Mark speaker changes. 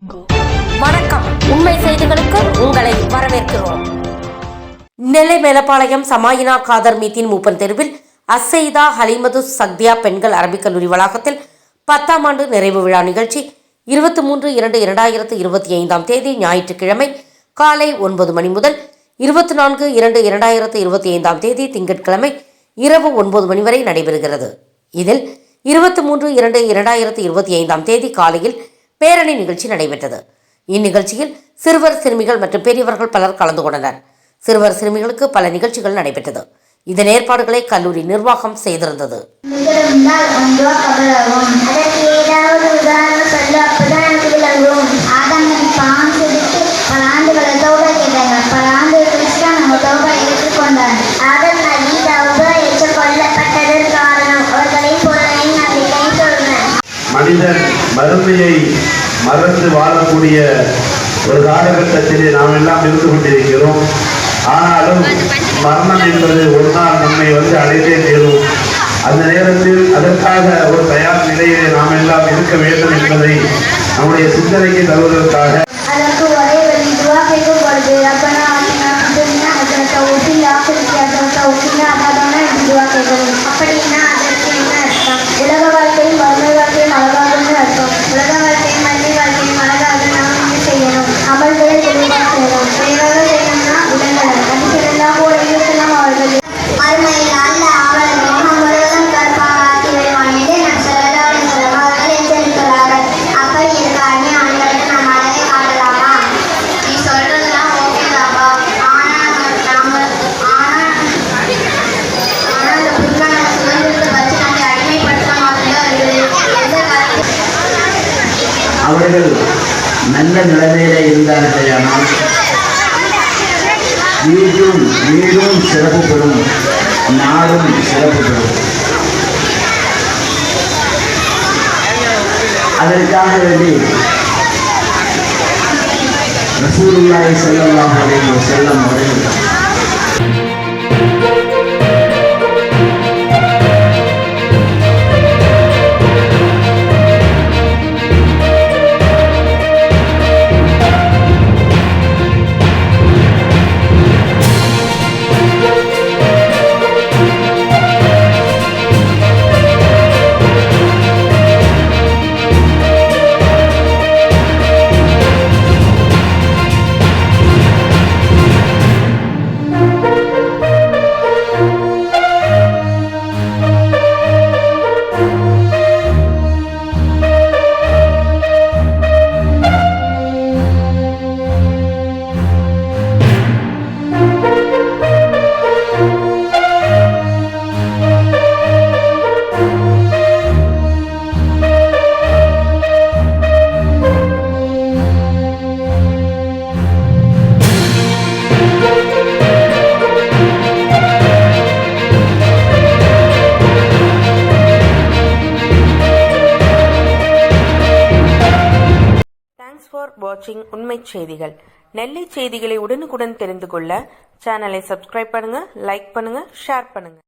Speaker 1: வணக்கம். உண்மை செய்திகளுக்கு உங்களை வரவேற்கிறோம். நெல்லை மேலப்பாளையம் சமாயினா காதர் மீத்தின் மூப்பன் தெருவில் அசைதா ஹலிமது சக்தியா பெண்கள் அரபிக் கல்லூரி வளாகத்தில் 10ஆம் ஆண்டு நிறைவு விழா நிகழ்ச்சி 23/2/2025 ஞாயிற்றுக்கிழமை காலை 9 மணி முதல் 24/2/2025 திங்கட்கிழமை இரவு 9 மணி வரை நடைபெறுகிறது. இதில் 23/2/2025 காலையில் பேரணி நிகழ்ச்சி நடைபெற்றது. இந்நிகழ்ச்சியில் சிறுவர் சிறுமிகள் மற்றும் பெரியவர்கள் பலர் கலந்து கொண்டனர். சிறுவர் சிறுமிகளுக்கு பல நிகழ்ச்சிகள் நடைபெற்றது. இதன் ஏற்பாடுகளை கல்லூரி நிர்வாகம் செய்திருந்தது.
Speaker 2: மனிதன் மறுமையை மறந்து வாழக்கூடிய ஒரு காலகட்டத்திலே நாம் எல்லாம் இருந்து கொண்டிருக்கிறோம். ஆனாலும் மரணம் என்பது ஒரு நாள் நம்மை அடைந்தே தீரும். அந்த நேரத்தில் அதற்காக ஒரு தயார் நிலையிலே நாம் எல்லாம் இருக்க வேண்டும் என்பதை நம்முடைய சிந்தனைக்கு தருவதற்காக
Speaker 3: உலக வாழ்க்கையும் மறுமை வாழ்க்கையும் அழகாகன்னு அர்த்தம். உலக வாழ்க்கையும் மறுமை வாழ்க்கையும் அழகாக நாம் என்ன செய்யணும்? அமல்களை தெளிவாக செய்யணும். தெளிவாக செய்யணும்னா உடல்கள் அது சிறந்தாக உலகெல்லாம் அவர்கள் மறுமையில் நல்ல அவள் மோகம் முழுவதும் கற்பாக ஆக்கி விடுவான் என்று நம் சொல்லலாறு அவர்கள் எச்சரிக்கிறார்கள். அப்படி இருக்க அந்நியர்களுக்கு நாம் அழகை காட்டலாமா? நீ சொல்றதுலாம் ஓகேதாப்பா. ஆனால்
Speaker 2: அவர்கள் நல்ல நிலைமையில இருந்தார்களானால் வீடும் சிறப்பு பெறும், நாடும் சிறப்பு பெறும். அதற்காக வேண்டி ரசூலுல்லாஹி ஸல்லல்லாஹு அலைஹி வஸல்லம் அவர்கள்
Speaker 1: ஃபார் வாட்சிங் உண்மை செய்திகள். நெல்லை செய்திகளை உடனுக்குடன் தெரிந்து கொள்ள சேனலை சப்ஸ்கிரைப் பண்ணுங்க, லைக் பண்ணுங்க, ஷேர் பண்ணுங்க.